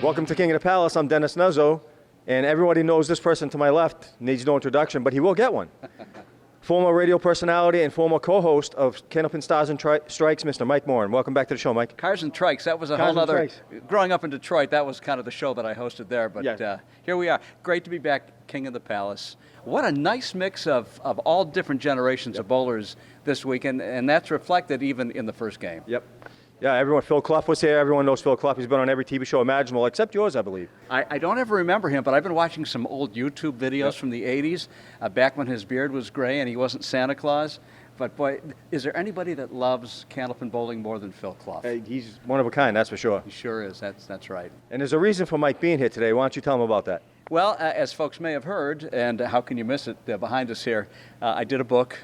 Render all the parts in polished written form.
Welcome to King of the Palace. I'm Dennis Nuzzo, and everybody knows this person to my left needs no introduction, but he will get one. Former radio personality and former co-host of Candlepin Stars and Strikes, Mr. Mike Moran. Welcome back to the show, Mike. Cars and Trikes, that was a Cars whole and other, Trikes. growing up in Detroit, that was kind of the show that I hosted there, but Yes. Here we are. Great to be back, King of the Palace. What a nice mix of all different generations of bowlers this weekend, and that's reflected even in the first game. Yep. Yeah, everyone, Phil Clough was here. Everyone knows Phil Clough. He's been on every TV show imaginable, except yours, I believe. I don't ever remember him, but I've been watching some old YouTube videos from the 80s, back when his beard was gray and he wasn't Santa Claus. But boy, is there anybody that loves Candlepin bowling more than Phil Clough? He's one of a kind, that's for sure. He sure is, that's right. And there's a reason for Mike being here today. Why don't you tell him about that? Well, as folks may have heard, and how can you miss it behind us here, I did a book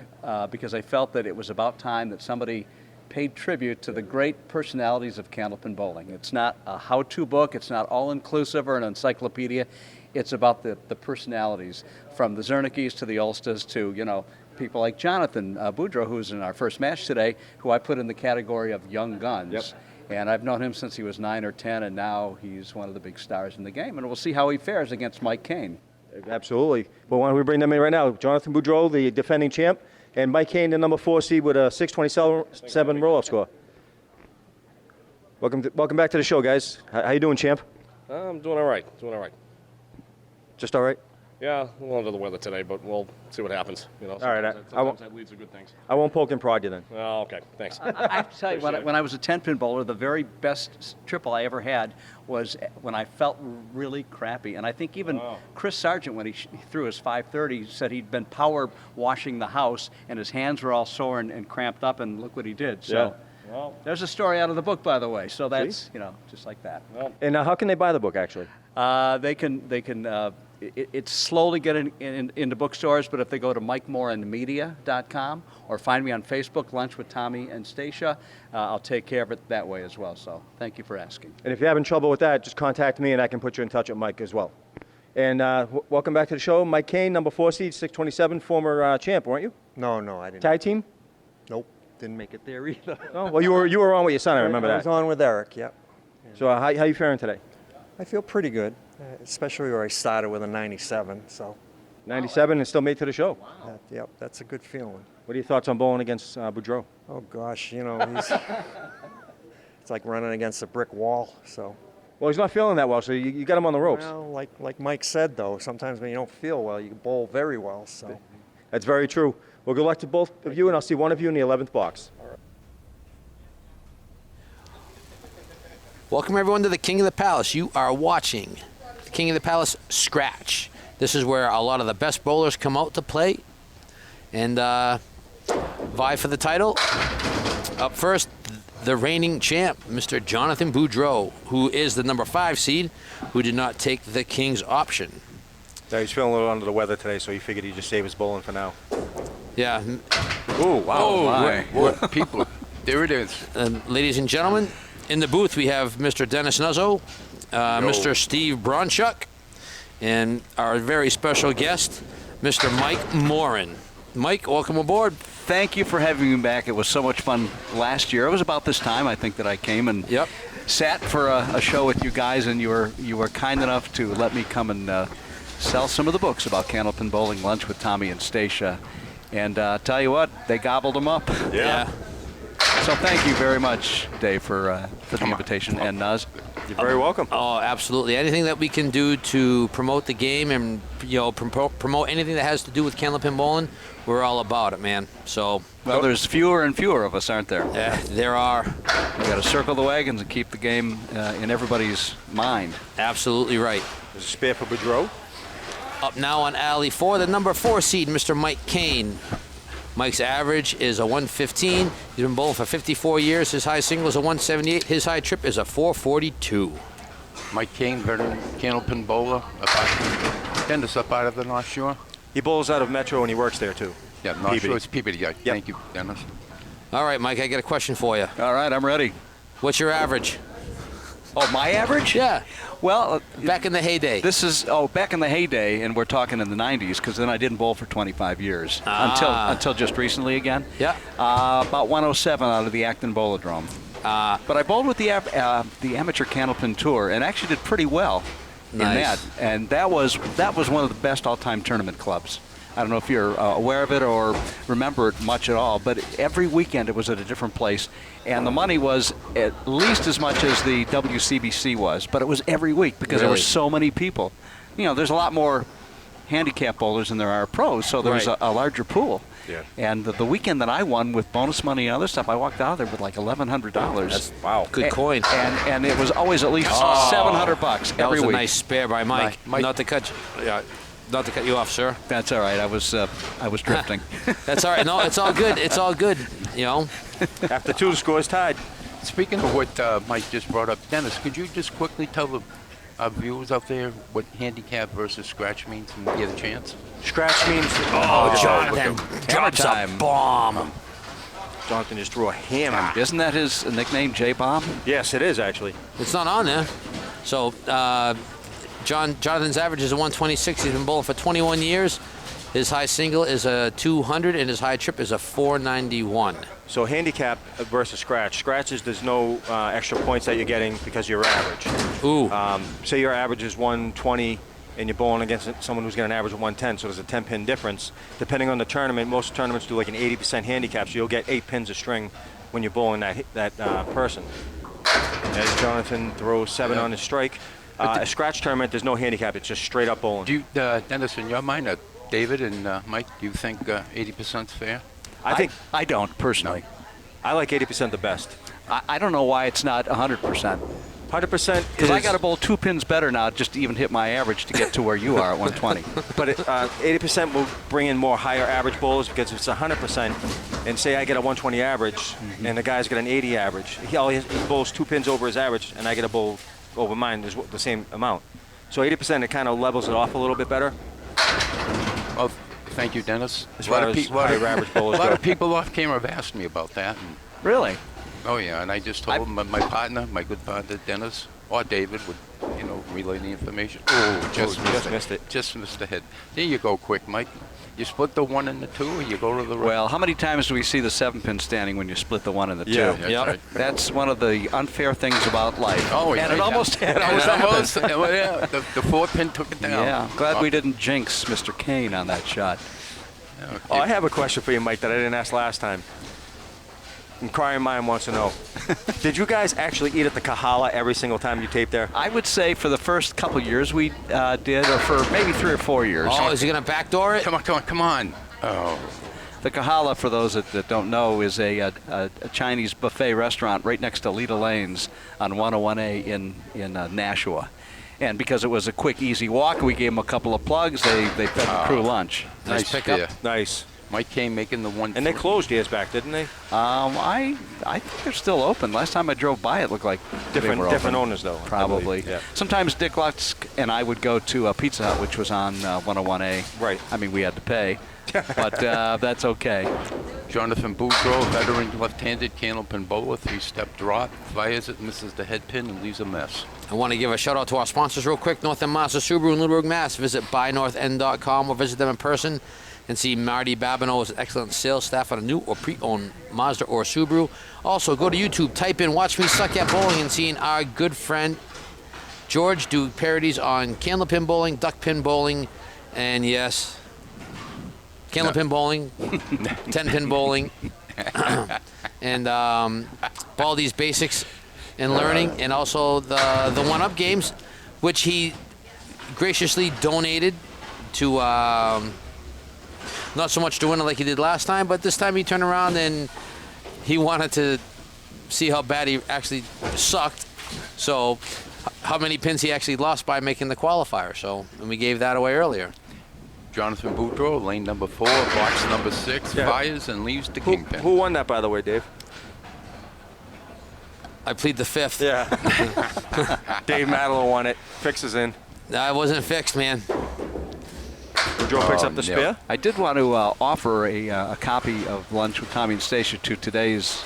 because I felt that it was about time that somebody paid tribute to the great personalities of Candlepin bowling. It's not a how-to book, it's not all-inclusive or an encyclopedia, it's about the personalities, from the Zernickes to the Ulstas to, you know, people like Jonathan Boudreau, who's in our first match today, who I put in the category of young guns. Yep. And I've known him since he was 9 or 10, and now he's one of the big stars in the game, and we'll see how he fares against Mike Kane. Absolutely. Well, why don't we bring them in right now? Jonathan Boudreau, the defending champ, and Mike Kane, the number 4 seed with a 627 roll-up score. Welcome back to the show, guys. How you doing, champ? I'm doing all right. Just all right? Yeah, a little under the weather today, but we'll see what happens. You know, All right, sometimes that leads to good things. I won't poke and prod you then. Oh, okay, thanks. I have to tell you, when I was a 10-pin bowler, the very best triple I ever had was when I felt really crappy. And I think even Chris Sargent, when he threw his 530, said he'd been power washing the house, and his hands were all sore and cramped up, and look what he did. So Well, there's a story out of the book, by the way. So that's, you know, just like that. well, And how can they buy the book, actually? They can. It's slowly getting into bookstores, but if they go to MikeMoranMedia.com or find me on Facebook, Lunch with Tommy and Stacia, I'll take care of it that way as well. So thank you for asking. And if you're having trouble with that, just contact me and I can put you in touch with Mike as well. And welcome back to the show. Mike Kane, number 4 seed, 627, former champ, weren't you? No, I didn't. Tag team? Nope, didn't make it there either. Oh, well, you were on with your son, I remember I that. was on with Eric, yep. So how you faring today? I feel pretty good, especially where I started with a 97, so 97 and still made to the show. yep, that's a good feeling. What are your thoughts on bowling against Boudreau? Oh gosh, you know, it's like running against a brick wall, so. Well, he's not feeling that well, so you got him on the ropes. Well, like Mike said though, sometimes when you don't feel well, you can bowl very well, so. That's very true. Well, good luck to both of you, and I'll see one of you in the 11th box. Welcome everyone to the King of the Palace. You are watching the King of the Palace Scratch. This is where a lot of the best bowlers come out to play and vie for the title. Up first, the reigning champ, Mr. Jonathan Boudreau, who is the number 5 seed, who did not take the King's option. Yeah, he's feeling a little under the weather today, so he figured he'd just save his bowling for now. Yeah. Oh, wow. What people? There it is. Ladies and gentlemen, in the booth we have Mr. Dennis Nuzzo, Mr. Steve Bronchuk, and our very special guest, Mr. Mike Moran. Mike, welcome aboard. Thank you for having me back. It was so much fun last year. It was about this time, I think, that I came and sat for a show with you guys, and you were kind enough to let me come and sell some of the books about Candlepin bowling, Lunch with Tommy and Stacia. And tell you what, they gobbled them up. Yeah. So thank you very much, Dave, for the invitation, and Nuz. You're very welcome. Oh, absolutely. Anything that we can do to promote the game and promote anything that has to do with Candlepin bowling, we're all about it, man. So. Well, there's fewer and fewer of us, aren't there? Yeah, there are. We got to circle the wagons and keep the game in everybody's mind. Absolutely right. There's a spare for Boudreau. Up now on alley 4, the number 4 seed, Mr. Mike Kane, Mike's average is a 115. He's been bowling for 54 years. His high single is a 178. His high trip is a 442. Mike Kane, veteran Candlepin bowler. Dennis up out of the North Shore. He bowls out of Metro and he works there too. Yeah, North Peabody. Shore. It's Peabody. Yeah. Thank you, Dennis. All right, Mike, I got a question for you. All right, I'm ready. What's your average? Oh, my average? Yeah, Well, back in the heyday. this is back in the heyday, and we're talking in the 90s, because then I didn't bowl for 25 years until just recently again. Yeah. About 107 out of the Acton Bowlodrome. But I bowled with the amateur Candlepin Tour, and actually did pretty well in Nice. that. And that was one of the best all-time tournament clubs. I don't know if you're aware of it or remember it much at all, but every weekend it was at a different place, and the money was at least as much as the WCBC was, but it was every week because there were Really? so many people. You know, there's a lot more handicap bowlers than there are pros, so there was Right. a larger pool. Yeah. And the weekend that I won with bonus money and other stuff, I walked out of there with like $1,100. Wow. Good coin. And it was always at least $700 That every was a week. nice spare by Mike. Mike- Not to cut you off, sir. That's all right. I was drifting. That's all right. No, it's all good. It's all good. You know. After two, the score is tied. Speaking of what Mike just brought up, Dennis, could you just quickly tell the viewers out there what handicap versus scratch means when you get a chance? Scratch means. Jonathan drops a time. bomb. Jonathan just threw a hammer. Isn't that his nickname, J-Bomb? Yes, it is actually. It's not on there. So Jonathan's average is a 126. He's been bowling for 21 years. His high single is a 200, and his high trip is a 491. So handicap versus scratch. Scratches, there's no extra points that you're getting because of your average. Ooh. Say your average is 120 and you're bowling against someone who's got an average of 110, so there's a 10-pin difference. Depending on the tournament, most tournaments do like an 80% handicap, so you'll get 8 pins of string when you're bowling that person. As Jonathan throws 7 on his strike. A scratch tournament, there's no handicap, it's just straight up bowling. Do you, Dennis, in your mind, David and Mike, do you think 80% is fair? I think I don't, personally. I like 80% the best. I don't know why it's not 100%. 100% Because I got to bowl 2 pins better now just to even hit my average to get to where you are at 120. But 80% will bring in more higher average bowlers because if it's 100%, and say I get a 120 average, and the guy's got an 80 average, he bowls 2 pins over his average, and I get a bowl over mine is the same amount. So 80%, it kind of levels it off a little bit better. Well, thank you, Dennis. As far as higher average bowlers a lot go. of people off camera have asked me about that. And, Really? oh, yeah, and I just told them my partner, my good partner, Dennis, or David would, relay the information. Oh, just missed it. Just missed ahead. There you go, quick, Mike. You split the 1 and the 2, or you go to the right? Well, how many times do we see the 7-pin standing when you split the 1 and the 2? Yeah. That's Yep. right. That's one of the unfair things about life. Oh, yeah. And it almost happened. Well, yeah, the 4-pin took it down. Yeah, glad we didn't jinx Mr. Kane on that shot. Okay. Oh, I have a question for you, Mike, that I didn't ask last time. Inquiring Mind wants to know. Did you guys actually eat at the Kahala every single time you taped there? I would say for the first couple years we did, or for maybe 3 or 4 years. Oh, is he going to backdoor it? Come on. Oh, The Kahala, for those that don't know, is a Chinese buffet restaurant right next to Lita Lanes on 101A in Nashua. And because it was a quick, easy walk, we gave them a couple of plugs. They fed the crew lunch. Nice nice pickup. Nice. Mike Kane making the 1. And they closed years back, didn't they? I think they're still open. Last time I drove by, it looked like they were Different open. owners, though. I Probably. believe. Yeah. Sometimes Dick Lutz and I would go to a Pizza Hut, which was on 101A. Right. I mean, we had to pay, but that's okay. Jonathan Boudreau, veteran left-handed Candlepin bowler, 3-step drop, fires it, misses the head pin, and leaves a mess. I want to give a shout out to our sponsors real quick. North End Mazda Subaru in Lunenburg, Mass. Visit buynorthend.com or visit them in person and see Marty Babineau's excellent sales staff on a new or pre-owned Mazda or Subaru. Also, go to YouTube, type in Watch Me Suck at Bowling and see our good friend George do parodies on Candlepin bowling, duck pin bowling, and yes, Candlepin bowling, 10-pin bowling, and Baldy's Basics and Learning, and also the one-up games, which he graciously donated to, not so much to win it like he did last time, but this time he turned around and he wanted to see how bad he actually sucked. So how many pins he actually lost by making the qualifier. So, and we gave that away earlier. Jonathan Boudreau, lane number 4, box number 6, Yeah. fires and leaves the kingpin. Who won that, by the way, Dave? I plead the fifth. Yeah. Dave Madeline won it. Fixes in. I wasn't fixed, man. Joe picks up the no. spear. I did want to offer a copy of Lunch with Tommy and Stacia to today's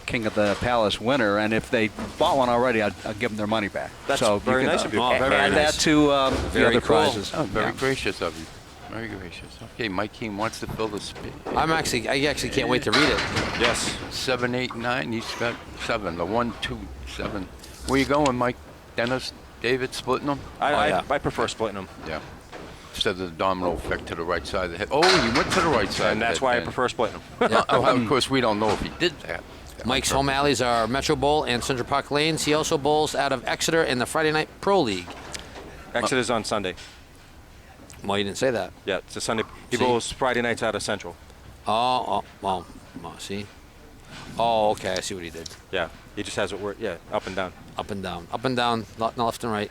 King of the Palace winner, and if they bought one already, I'll give them their money back. That's so very you can, nice of you. Oh, very add nice. that to the Very other cool. prizes. Oh, very Yeah. gracious of you. Very gracious. Okay, Mike Keane wants to fill the spear. I actually can't wait to read it. Yes. 7, 8, 9. He's got 7. The 1, 2, 7. Where you going, Mike? Dennis, David, splitting them? yeah. I prefer splitting them. Yeah. Instead of the domino effect to the right side of the head. Oh, he went to the right side. And that's why I prefer splitting them. Yeah. Of course, we don't know if he did that. Mike's home alleys are Metro Bowl and Central Park Lanes. He also bowls out of Exeter in the Friday Night Pro League. Exeter's on Sunday. Well, you didn't say that. Yeah, it's a Sunday. He See? bowls Friday nights out of Central. See? Oh, okay, I see what he did. Yeah, he just has it work. Yeah, up and down. Up and down, left and right.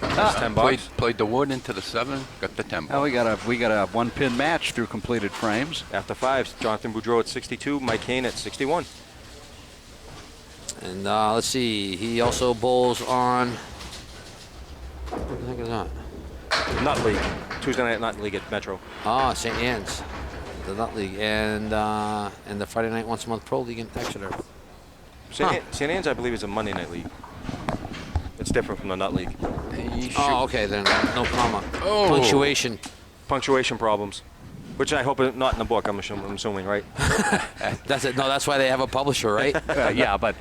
That's 10 bucks. Played the wood into the 7, got the 10 Now bucks. we got a one-pin match through completed frames. After 5, Jonathan Boudreau at 62, Mike Kane at 61. And let's see, he also bowls on. What the heck is that? Nut League. Tuesday night Nut League at Metro. Ah, St. Anne's, the Nut League, and the Friday Night Once a Month Pro League in Exeter. St. Anne's, I believe, is a Monday night league. It's different from the Nut League. Oh, okay, then no comma. Oh. Punctuation. Punctuation problems, which I hope is not in the book. I'm assuming, right? That's it. No, that's why they have a publisher, right? Yeah, but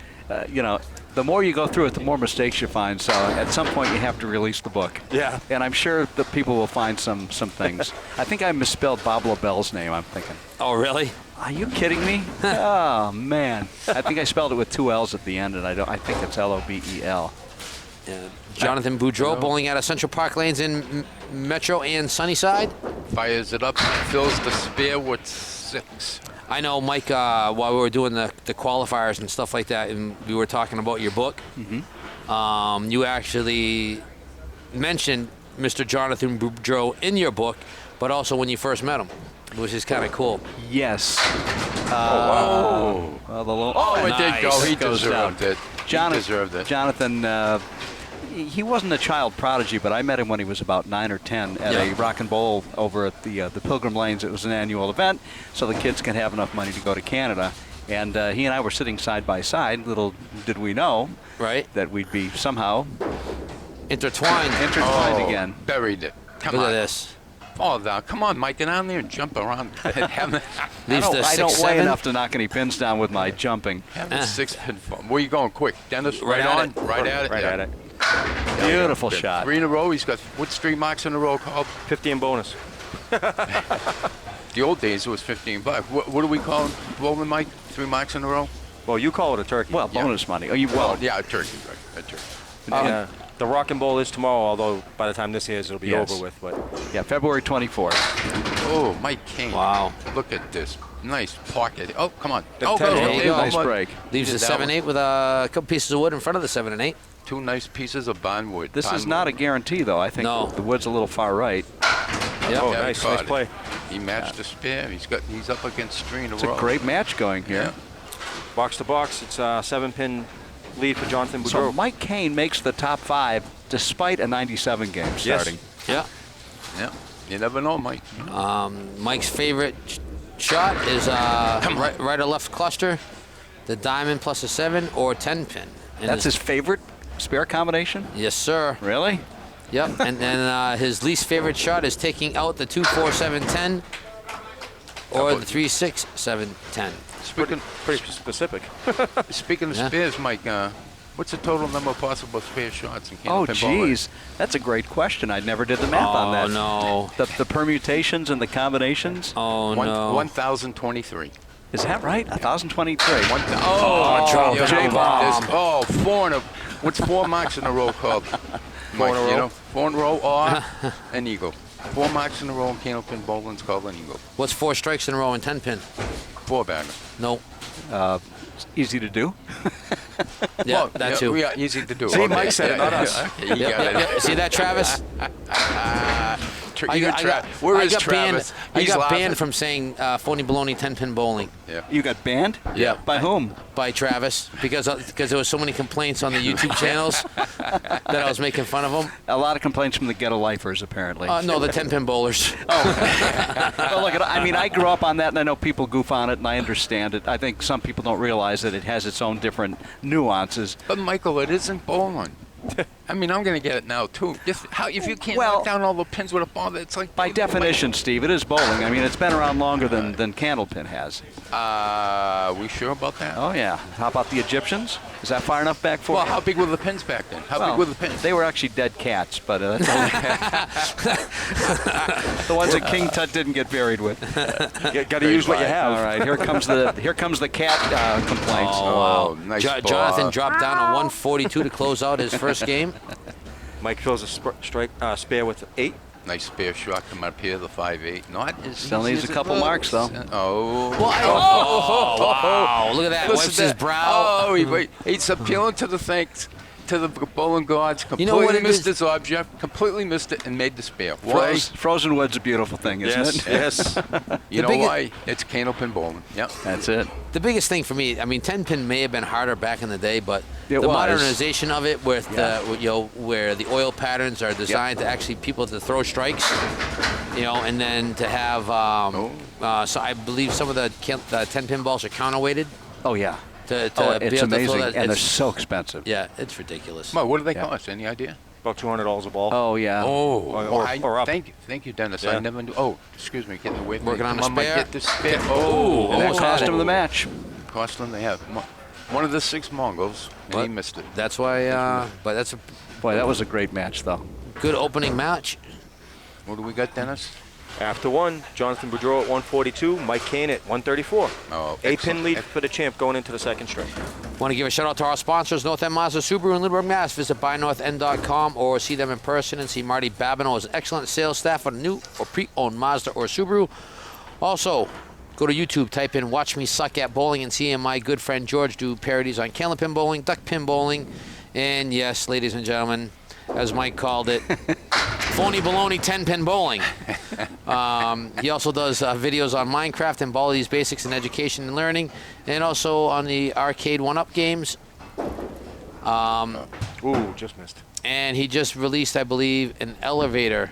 you know, the more you go through it, the more mistakes you find. So at some point, you have to release the book. Yeah. And I'm sure that people will find some things. I think I misspelled Bob LaBelle's name. I'm thinking. Oh, really? Are you kidding me? Oh man! I think I spelled it with 2 L's at the end, and I think it's Lobel. Yeah. Jonathan Boudreau bowling out of Central Park Lanes in Metro and Sunnyside. Fires it up, fills the spear with 6. I know, Mike, while we were doing the qualifiers and stuff like that, and we were talking about your book, you actually mentioned Mr. Jonathan Boudreau in your book, but also when you first met him, which is kind of cool. Yes. Oh, it nice. did go. He Goes deserved down. it. He deserved it. Jonathan, he wasn't a child prodigy, but I met him when he was about 9 or 10 at a rock and bowl over at the Pilgrim Lanes. It was an annual event, so the kids can have enough money to go to Canada. And he and I were sitting side by side. Little did we know, Right? that we'd be somehow Intertwined. intertwined again. Buried it. Come Look on. at this. Oh, now, come on, Mike, get down there and jump around. Have Leaves the I don't 6-7. weigh enough to knock any pins down with my jumping. the 6-pin fun. Where you going, quick? Dennis, Right right at on? it. Right at it? Right Yeah. at it. Beautiful shot. 3 in a row. He's got, what 3 marks in a row called? 50 in bonus. The old days it was 15 bucks. What do we call bowling, Mike? 3 marks in a row? Well, you call it a turkey. Well, bonus money. Oh, Well, yeah, a turkey, right? A turkey. yeah. The Rock and Bowl is tomorrow, although by the time this is, it'll be Yes. over with. But yeah, February 24th. Oh, Mike Kane. Wow. Look at this. Nice pocket. Oh, come on. The Oh, 10 There you go. Nice break. Leaves the Did that 7-8 with a couple pieces of wood in front of the 7 and 8. 2 nice pieces of barnwood. This is not a guarantee, though. I think No. the wood's a little far right. Yep. oh, Yeah, nice caught play. it. He matched the spear. He's up against 3 in a It's row. a great match going here. Yeah. Box to box, it's a 7-pin lead for Jonathan Boudreau. So Mike Kane makes the top 5 despite a 97 game starting. Yeah. Yeah. You never know, Mike. Mike's favorite shot is right or left cluster, the diamond plus a 7 or 10 pin. And That's his favorite spare combination? Yes, sir. Really? Yep. And then his least favorite shot is taking out the 2-4-7-10 or the 3-6-7-10. Pretty specific. Speaking of Yeah. spears, Mike, what's the total number of possible spear shots in Oh, Candlepin bowling? geez. That's a great question. I never did the math on that. Oh, no. The permutations and the combinations? Oh, no. 1,023. Is that right? 1,023. Oh, drop yeah, J-bomb. Oh, 4 in a. What's 4 marks in a row called? Mike, in a row? You know, 4 in a row or an eagle. 4 marks in a row in Candlepin bowling's called an eagle. What's 4 strikes in a row in 10 pin? 4 bagger. No. It's easy to do. Yeah, Well, that too. Yeah, easy to do. See, Mike said it, not us. Okay, you got it. See that, Travis? Where is Travis? I He's got laughing. banned from saying phony baloney 10-pin bowling Yeah. You got banned? Yeah. By whom? by Travis because there was so many complaints on the YouTube channels that I was making fun of him. A lot of complaints from the ghetto lifers, apparently. No, the 10-pin bowlers. Well, look, I mean, I grew up on that, and I know people goof on it, and I understand it. I think some people don't realize that it has its own different nuances. But Michael, it isn't bowling. I mean, I'm going to get it now too. If you can't Well, knock down all the pins with a ball, it's like By definition, Steve, it is bowling. I mean, it's been around longer than Candlepin has. We sure about that? Oh, yeah. How about the Egyptians? Is that far enough back for Well, you? how big were the pins back then? How Well, big were the pins? They were actually dead cats, but that's all. The ones that King Tut didn't get buried with. Got to use what you have. All right, here comes the cat complaints. Oh, nice ball. Jonathan dropped down a 142 to close out his first game. Mike fills a spare with 8. Nice spare shot coming up here, the 5-8. Not as Still easy needs as a it couple looks. marks, though. Oh. Wow, look at that. Listen Wipes to his that. brow. Oh, he's appealing to the thanks. To the bowling gods, You completely know what it missed is? his object, completely missed it, and made the spare. Why? Frozen wood's a beautiful thing, isn't it? Yes. You know biggest- why? It's Candlepin bowling. Yep. That's it. The biggest thing for me, I mean, 10-pin may have been harder back in the day, but It the was. modernization of it, with Yeah. where the oil patterns are designed to actually people to throw strikes, and then to have, so I believe some of the 10-pin balls are counterweighted Oh, yeah. to Oh, be it's able to amazing, throw that. and they're It's- so expensive. yeah, it's ridiculous. Mo, what do they Yeah. cost? Any idea? About $200 a ball. Oh, yeah. Or up. Thank you, Dennis. Yeah. I never knew. Oh, excuse me, getting away from Working me. on Come a Mike, spare. Get the spare. Ooh, Oh, And that almost cost had him it. the match. cost him. They have one of the 6 Mongols, and he missed it. That's why, but that's a Boy, that was a great match, though. good opening match. What do we got, Dennis? After one, Jonathan Boudreau at 142, Mike Kane at 134. Oh, 8-pin excellent. lead for the champ going into the second straight. Want to give a shout out to our sponsors, North End Mazda Subaru in Lindbergh, Mass. Visit buynorthend.com or see them in person and see Marty Babineau, his excellent sales staff on a new or pre-owned Mazda or Subaru. Also, go to YouTube, type in Watch Me Suck at Bowling and see my good friend George do parodies on Candlepin bowling, duck pin bowling, and yes, ladies and gentlemen, as Mike called it, phony baloney 10-pin bowling. He also does videos on Minecraft and all these basics in education and learning, and also on the arcade 1-up games. Ooh, just missed. And he just released, I believe, an elevator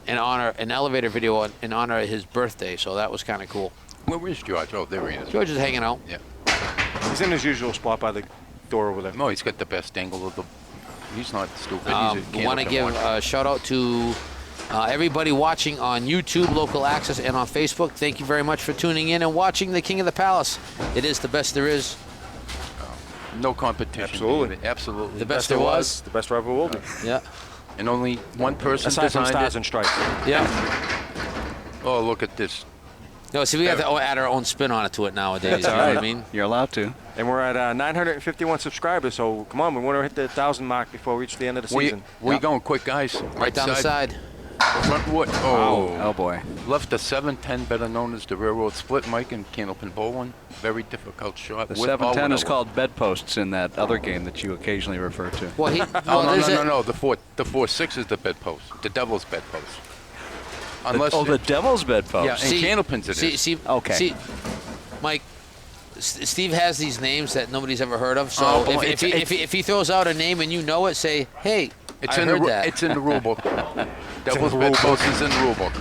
video in honor of his birthday. So that was kind of cool. Where is George? Oh, there he is. George is hanging out. Yeah. He's in his usual spot by the door over there. No, he's got the best angle of the. He's not stupid. He's a Want to Candlepin give one. a shout out to everybody watching on YouTube, Local Access, and on Facebook. Thank you very much for tuning in and watching The King of the Palace. It is the best there is. No competition. Absolutely. David. Absolutely. The best there was. The best there ever will be. Yeah. And only one person Aside from designed Stars it. and Stripes. Yeah. Oh, look at this. No, see, we have to add our own spin on it to it nowadays. You know what I mean? You're allowed to. And we're at 951 subscribers, so come on, we want to hit the 1,000 mark before we reach the end of the season. We going quick, guys. Right down the side. Front wood. Oh. Oh, boy. Left a 7-10, better known as the railroad split, Mike, and Candlepin bowling. Very difficult shot. The with or 710 is without. called bedposts in that other game that you occasionally refer to. Well, he. Oh, Well, no, there's no, a- no, no. The 4-6 is the bedpost. The devil's bedpost. Unless The devil's bedpost. Yeah, and Candlepins it is. See, Okay. See, Mike, Steve has these names that nobody's ever heard of. So Oh, boy, if he throws out a name and you know it, say, hey, It's I in heard the that. It's in the rule book. Devil's the rule bedpost is in the rule book.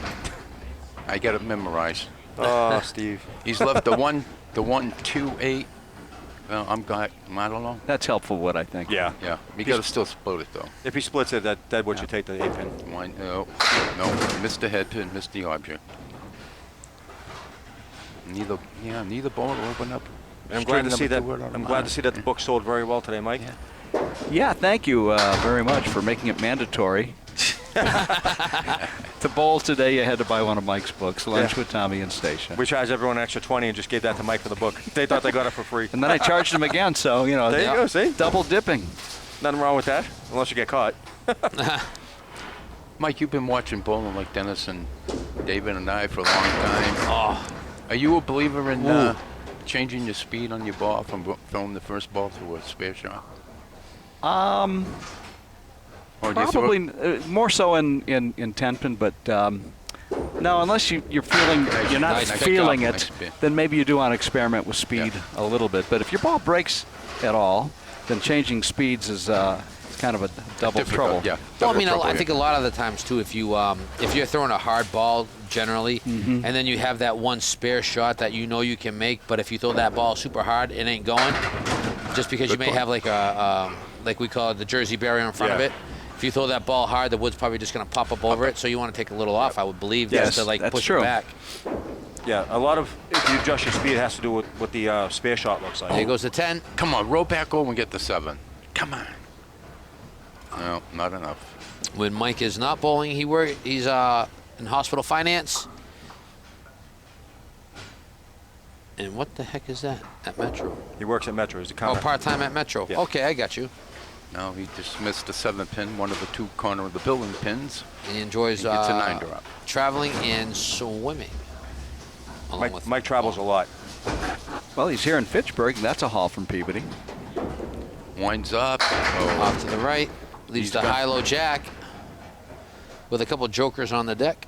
I got it memorized. Oh, Steve. He's left the 1-2-8. Well, I don't know. That's helpful, Wood, I think. Yeah. Yeah, we got to still split it though. If he splits it, that would should take the 8-pin. One, no, missed the head pin, missed the object. Neither ball will open up. I'm glad to String see that. number 2 out of I'm glad to see that the book sold very well today, Mike. Yeah. Yeah, thank you very much for making it mandatory. To bowl today, you had to buy one of Mike's books, Lunch Yeah. with Tommy and Stacia. We charged everyone an extra 20 and just gave that to Mike for the book. They thought they got it for free. And then I charged him again, so, There you go, see? double dipping. Nothing wrong with that, unless you get caught. Mike, you've been watching bowling like Dennis and David and I for a long time. Oh. Are you a believer in changing your speed on your ball from throwing the first ball to a spare shot? Or do you throw it- Probably more so in 10-pin, but no, unless you're feeling you're not Nice feeling pickup, it, nice bit. then maybe you do want to experiment with speed a little bit. But if your ball breaks at all, then changing speeds is kind of a double difficult, trouble. Yeah. Well, I double mean, trouble, I yeah. think a lot of the times too, if you're throwing a hard ball generally, and then you have that one spare shot that you know you can make, but if you throw that ball super hard, it ain't going, just because you may have like a like we call it the Jersey barrier in front of Yeah. it. If you throw that ball hard, the wood's probably just going to pop up over it. So you want to take a little off, I would believe, Yes, just to like that's push true. it back. Yeah, a lot of if you adjust your speed, it has to do with what the spare shot looks like. There goes the 10. Come on, roll back over and get the 7. Come on. No, not enough. When Mike is not bowling, he's in hospital finance. And what the heck is that at Metro? He works at Metro. He's a Oh, counter. part-time at Metro. Yeah. Okay, I got you. No, he just missed the 7-pin, one of the 2 corner of the building pins. He enjoys He gets a 9 drop. traveling and swimming. Along with Mike travels a lot. Well, he's here in Fitchburg, and that's a haul from Peabody. Winds up. Oh, off to the right. Leaves He's the got- high-low jack with a couple jokers on the deck.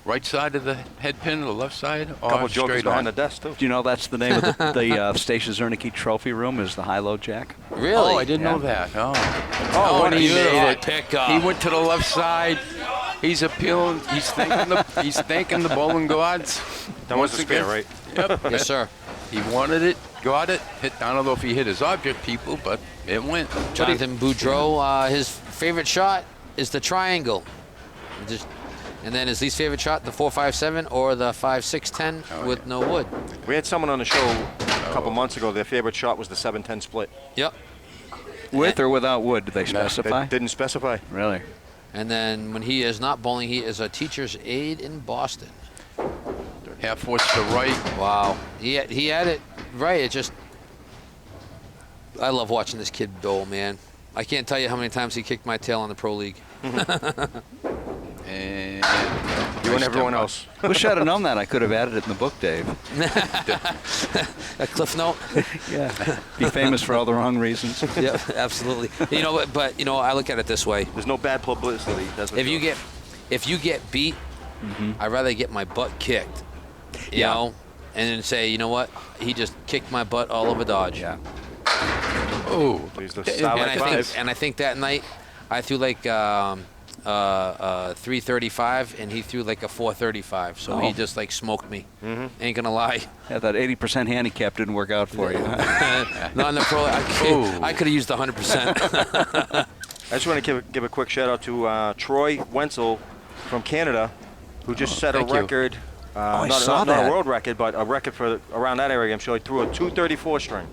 right side of the head pin or the left side? A couple Or jokers straight behind on? the desk too. Do you know that's the name of the Stacia Zernicke Trophy Room is the high-low jack? Really? Oh, I didn't Yeah. know that. Oh. Oh, and he beautiful made it. pickup. He went to the left side. He's appealing. He's thanking the bowling gods. That was Once the spare, again. right? Yep. Yes, sir. He wanted it, got it. Hit. I don't know if he hit his object, people, but it went. Jonathan Boudreau, his favorite shot is the triangle. And then his least favorite shot, the 4.57 or the 5.610 with no wood. We had someone on the show a couple months ago. Their favorite shot was the 7-10 split. Yep. With or without wood, did they They specify? didn't specify. Really? And then when he is not bowling, he is a teacher's aide in Boston. Half foot to right. Wow. He had it right. It just, I love watching this kid bowl, man. I can't tell you how many times he kicked my tail in the Pro League. And You and everyone else. Wish I'd have known that. I could have added it in the book, Dave. A cliff note. Yeah. Be famous for all the wrong reasons. Yeah, absolutely. You know, but you know, I look at it this way. There's no bad publicity. That's what If you get beat, I'd rather get my butt kicked. You Yeah. know, and then say, you know what? He just kicked my butt all over Dodge. Yeah. Oh, He's the And Starlight Five. I think that night I threw like 335 and he threw like a 435. So he Oh. just like smoked me. Ain't gonna lie. Yeah, that 80% handicap didn't work out for you. Not in the pro. I could have used 100%. I just want to give a quick shout out to Troy Wenzel from Canada, who just set a thank you. record. I not, saw not, not that. a world record, but a record for around that area. I'm sure he threw a 234 string.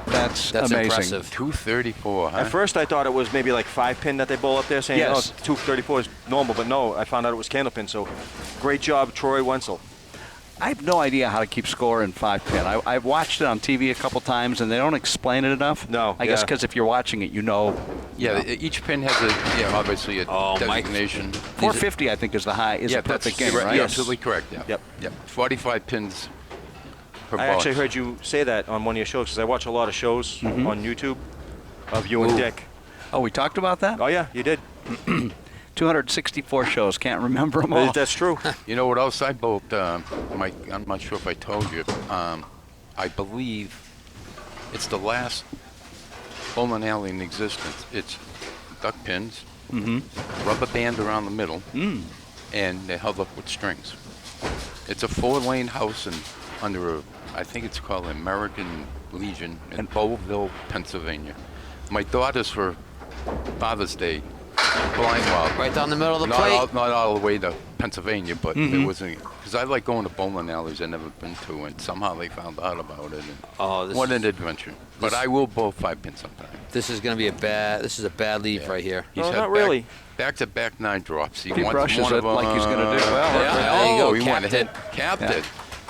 That's That's amazing. impressive. 234, huh? At first, I thought it was maybe like 5-pin that they bowl up there, saying, Yes. oh, 234 is normal. But no, I found out it was Candlepin. So great job, Troy Wenzel. I have no idea how to keep score in 5-pin. I've watched it on TV a couple times, and they don't explain it enough. No, I guess yeah. because if you're watching it, you know. Yeah, each pin has obviously a Oh, Mike. designation. 450, I think, is the high. Is a perfect game, you're right? You're Yes. absolutely correct. Yeah. Yep. Yep. 45 pins per I ball. actually heard you say that on one of your shows because I watch a lot of shows on YouTube of you and Dick. Oh, we talked about that? Oh yeah, you did. 264 shows. Can't remember them all. That's true. You know what else I bowled, Mike? I'm not sure if I told you. I believe it's the last bowling alley in existence. It's duck pins, rubber band around the middle, and they're held up with strings. It's a 4-lane house under I think it's called American Legion in Bowville, Pennsylvania. My daughters for Father's Day, blind wild. Right down the middle of the Not plate. not all the way to Pennsylvania, but there was because I like going to bowling alleys I've never been to, and somehow they found out about it. And Oh, what an adventure! But I will bowl 5-pin sometime. This is gonna be a bad leave Yeah. right here. He's No, had not really. Back-to-back 9 drops. He brushes it like he's gonna do well. There you go, he went capped ahead, it. capped it.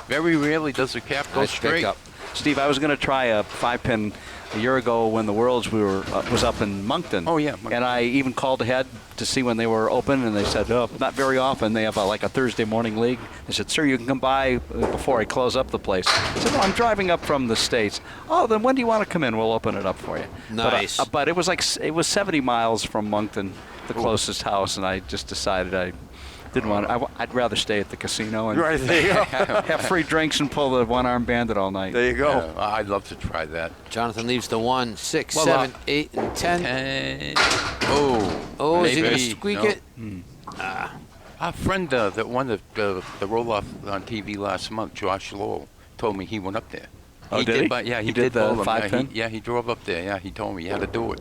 Very rarely does a cap go Nice straight. pickup. Steve, I was going to try a 5-pin a year ago when the Worlds was up in Moncton. Oh, yeah, Moncton. And I even called ahead to see when they were open, and they said, oh, not very often. They have like a Thursday morning league. They said, sir, you can come by before I close up the place. I said, no, I'm driving up from the States. Oh, then when do you want to come in? We'll open it up for you. Nice. But it was 70 miles from Moncton, the closest house, and I just decided I didn't want to. I'd rather stay at the casino and Right, there you go. have free drinks and pull the one-arm bandit all night. There you go. Yeah, I'd love to try that. Jonathan leaves the 1, 6, Well, 7, 8, and 10. And, oh. Oh, is he going to maybe, squeak no. it? Our friend that won the roll-off on TV last month, Josh Lowell, told me he went up there. Oh, did he? But yeah, He did the bowl 'em. 5-pin? Yeah, he drove up there. Yeah, he told me he had to do it.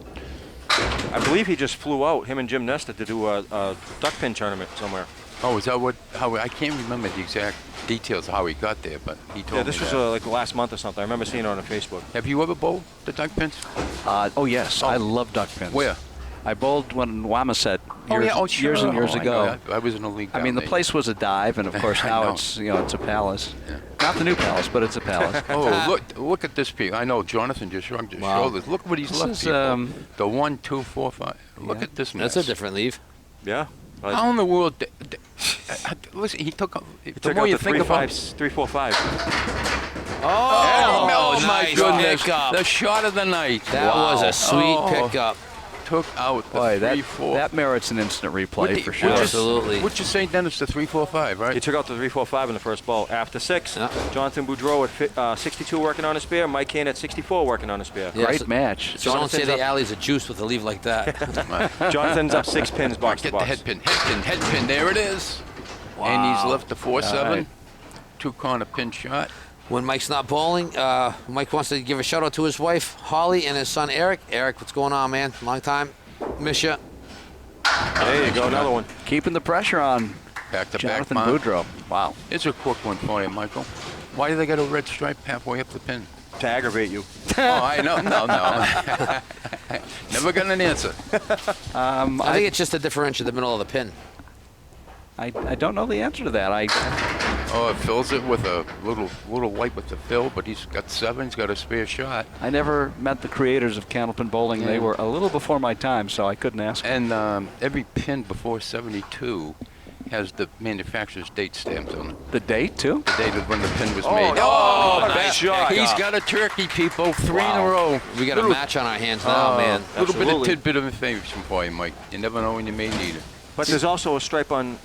I believe he just flew out, him and Jim Nestor, to do a duck pin tournament somewhere. Oh, is that how? I can't remember the exact details of how he got there, but he told Yeah, me this was that. like last month or something. I remember seeing it on Facebook. Have you ever bowled the duck pins? Oh, yes. I love duck pins. Where? I bowled when in Wamisit Sure. years and years I ago. know. I was in a league I down mean, the there. place was a dive, and of course I now know. it's a palace. Yeah. Not the new palace, but it's a palace. Oh, look at this piece. I know Jonathan just shrugged his Wow. shoulders. Look what he's This left, is, people. The 1, 2, 4, 5. Look Yeah. at this mess. That's a different leave. Yeah. How in the world? Listen, he took. He The took more out you the think about 3, 4, 5. Oh, my nice goodness! pickup. The shot of the night. That was a sweet Oh. pickup. Took out the Boy, 3, 4. that merits an instant replay for sure. Absolutely. What'd you say, Dennis? The 3, 4, 5, He right? took out the 3, 4, 5 in the first ball. After 6, Yeah. Jonathan Boudreau at 62 working on his spear. Mike Kane at 64 working on his spear. Yeah, Great so- match. So don't say Jonathan's the up. alley's a juice with a leave like that. Jonathan's up 6 pins box to Get the box. head pin. There it is. And he's left the 4-7. right. 2-corner pin shot. When Mike's not bowling, Mike wants to give a shout out to his wife, Holly, and his son, Eric. Eric, what's going on, man? Long time. Miss ya. There you go, another one. Keeping the pressure on Back-to-back Jonathan mount. Boudreau. Wow. Here's a quick one for you, Michael. Why do they got a red stripe halfway up the pin? To aggravate you. Oh, I know. No. Never got an answer. I think it's just a differential in the middle of the pin. I don't know the answer to that. Oh, it fills it with a little light with the fill, but he's got 7. He's got a spare shot. I never met the creators of Candlepin Bowling. They were a little before my time, so I couldn't ask. And every pin before 72 has the manufacturer's date stamped on it. The date, too? The date of when the pin was made. nice shot. He's got a turkey, people. 3 in a row. We got a match on our hands now, man. A little bit of Absolutely. tidbit of information for you, Mike. You never know when you may need it. But there's also a stripe on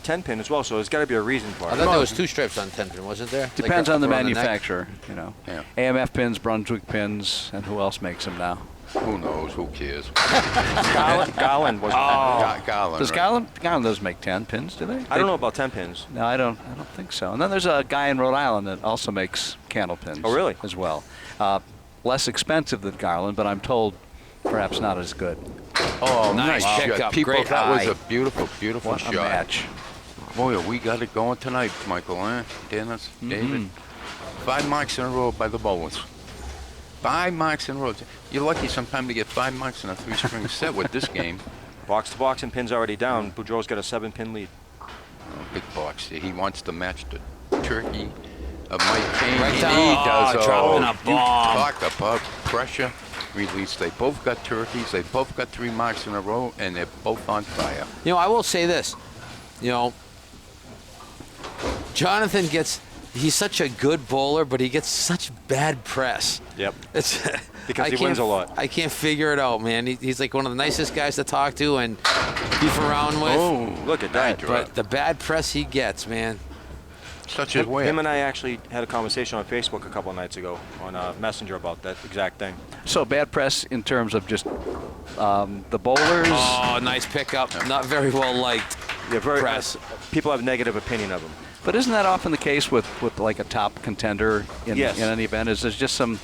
10 pin as well, so there's got to be a reason for I it. thought there was 2 stripes on 10 pin, wasn't there? Depends Like on the up around neck? manufacturer, you know. Yeah. AMF pins, Brunswick pins, and who else makes them now? Who knows? Who cares? Garland was. Garland. Does right? Garland does make 10 pins, do they? I don't know about 10 pins. No, I don't think so. And then there's a guy in Rhode Island that also makes candle pins. Oh, really? As well. Less expensive than Garland, but I'm told perhaps not as good. Oh, Nice nice pickup. shot. People, Great that was eye. a beautiful, beautiful What shot. a match. Boy, we got it going tonight, Michael, eh? Dennis, David. 5 marks in a row by the bowlers. 5 marks in a row. You're lucky sometimes to get 5 marks in a 3-string set with this game. Box to box and pins already down. Boudreau's got a 7-pin lead. Big box. He wants to match the turkey of Mike Kane. Right He down. does. Dropping a You bomb. talk about pressure release. They both got turkeys. They both got 3 marks in a row, and they're both on fire. You know, I will say this. You know, Jonathan he's such a good bowler, but he gets such bad press. Yep. It's Because I he wins can't- a lot. I can't figure it out, man. He's like one of the nicest guys to talk to and beef around with. Oh, Look at that. But the bad press he gets, man. Such his way. Him and I actually had a conversation on Facebook a couple of nights ago on Messenger about that exact thing. So bad press in terms of just the bowlers. Oh, nice pickup. Not very well liked. Yeah, very Press. people have negative opinion of him. But isn't that often the case with like a top contender in Yes. any event? Is there's just some,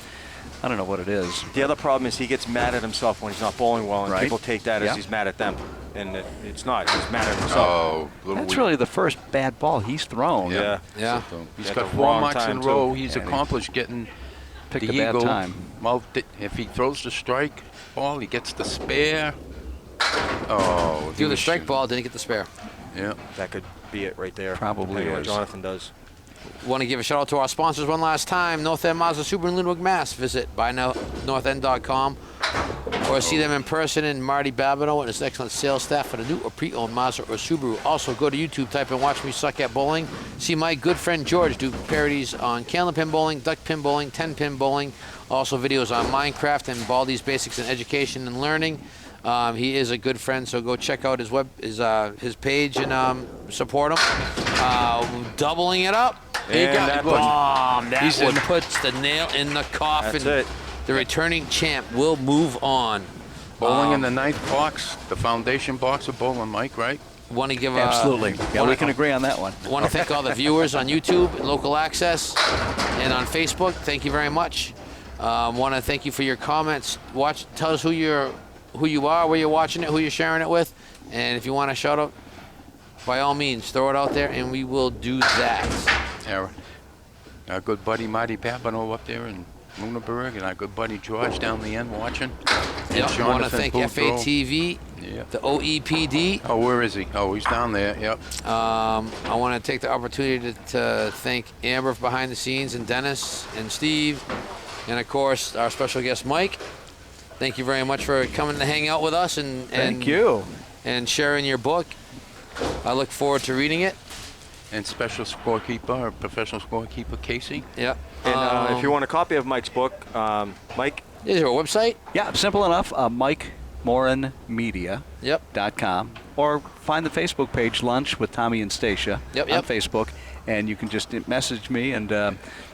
I don't know what it is. The other problem is he gets mad at himself when he's not bowling well, and Right. people take that Yeah. as he's mad at them. And it's not. He's mad at himself. Oh, little That's weak. really the first bad ball he's thrown. Yeah. Yeah. He's At got the 4 wrong marks in time, a row. too. He's And he accomplished getting Picked the a bad eagle. time. Well, if he throws the strike ball, he gets the spare. Oh, Threw the strike ball, didn't get the spare. Yeah. That could be it right there. Probably depending on what is. Jonathan does. Want to give a shout out to our sponsors one last time. North End Mazda Subaru in Linwood, Mass. Visit buynorthend.com or see them in person in Marty Babineau and his excellent sales staff for the new or pre-owned Mazda or Subaru. Also, go to YouTube, type in Watch Me Suck at Bowling. See my good friend George do parodies on Candlepin bowling, duck pin bowling, 10-pin bowling. Also videos on Minecraft and Baldi's Basics in Education and Learning. He is a good friend, so go check out his page and support him. Doubling it up. There you And go. that Boom. That one puts the nail in the coffin. That's it. The returning champ will move on. Bowling in the ninth box, the foundation box of bowling, Mike, right? Want to give Absolutely. Yeah, we can agree on that one. Want to thank all the viewers on YouTube, Local Access, and on Facebook. Thank you very much. Want to thank you for your comments. Tell us who you are, where you're watching it, who you're sharing it with, and if you want to shout out, by all means, throw it out there, and we will do that. Our good buddy Marty Babineau up there in Lunenburg, and our good buddy George down the end watching. Yep. Want to thank Boudreaux. FATV, Yep. the OEPD. Oh, where is he? Oh, he's down there. Yep. I want to take the opportunity to thank Amber behind the scenes, and Dennis and Steve, and of course our special guest Mike. Thank you very much for coming to hang out with us Thank you. and sharing your book. I look forward to reading it. And special scorekeeper, or professional scorekeeper, Casey. Yep. And if you want a copy of Mike's book, Mike, Is there a website? Yeah, simple enough. MikeMorinMedia.com. Yep. Or find the Facebook page, Lunch with Tommy and Stacia, Yep, on yep. Facebook. And you can just message me, and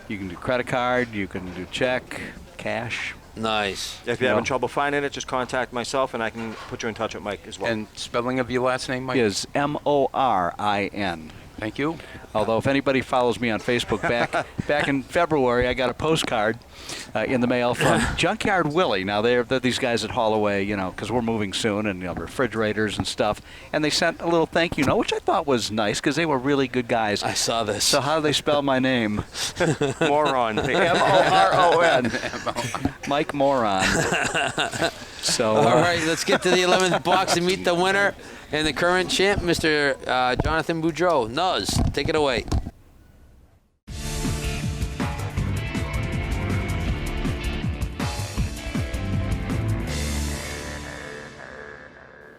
you can do credit card, you can do check, cash. Nice. if you're Yeah. having trouble finding it, just contact myself, and I can put you in touch with Mike as well. And spelling of your last name, Mike? Is Morin. Thank you. Although if anybody follows me on Facebook, back in February, I got a postcard in the mail from Junkyard Willie. Now they're these guys at Holloway, because we're moving soon, and refrigerators and stuff. And they sent a little thank you note, which I thought was nice because they were really good guys. I saw this. So how do they spell my name? Moron. Moron. Mike Moron. So All right, let's get to the 11th box and meet the winner and the current champ, Mr. Jonathan Boudreaux. Nuz, take it away.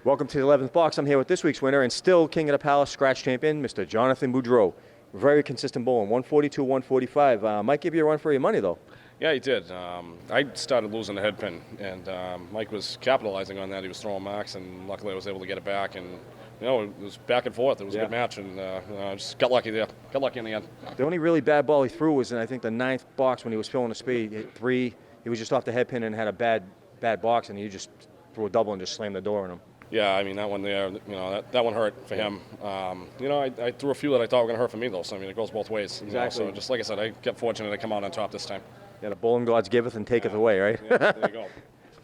Welcome to the 11th box. I'm here with this week's winner and still King of the Palace scratch champion, Mr. Jonathan Boudreaux. Very consistent bowling, 142, 145. Might give you a run for your money, though. Yeah, he did. I started losing the head pin, and Mike was capitalizing on that. He was throwing marks, and luckily I was able to get it back. And it was back and forth. It was a Yeah. good match, and just got lucky there. Got lucky in the end. The only really bad ball he threw was in, I think, the 9th box when he was filling the speed. He hit 3. He was just off the head pin and had a bad box, and he just threw a double and just slammed the door on him. Yeah, I mean, that one there, that one hurt for him. I threw a few that I thought were going to hurt for me, though. So, it goes both ways. Exactly. So, just like I said, I got fortunate to come out on top this time. Yeah, the bowling gods giveth and taketh away, right? Yeah, there you go.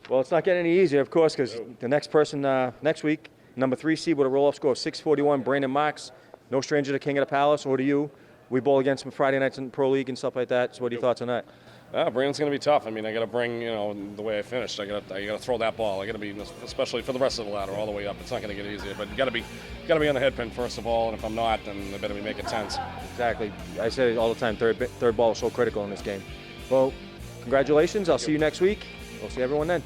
Well, it's not getting any easier, of course, because the next person next week, number 3 seed with a roll-off score of 641, Brandon Marks. No stranger to King of the Palace or to you. We bowl against him Friday nights in Pro League and stuff like that. So what are your thoughts on that? Brandon's going to be tough. I got to bring, the way I finished. I got to throw that ball. I got to be, especially for the rest of the ladder, all the way up. It's not going to get easier. But you got to be on the head pin first of all. And if I'm not, then I better be making tens. Exactly. I say it all the time. Third ball is so critical in this game. Well, congratulations. I'll see you next week. We'll see everyone then.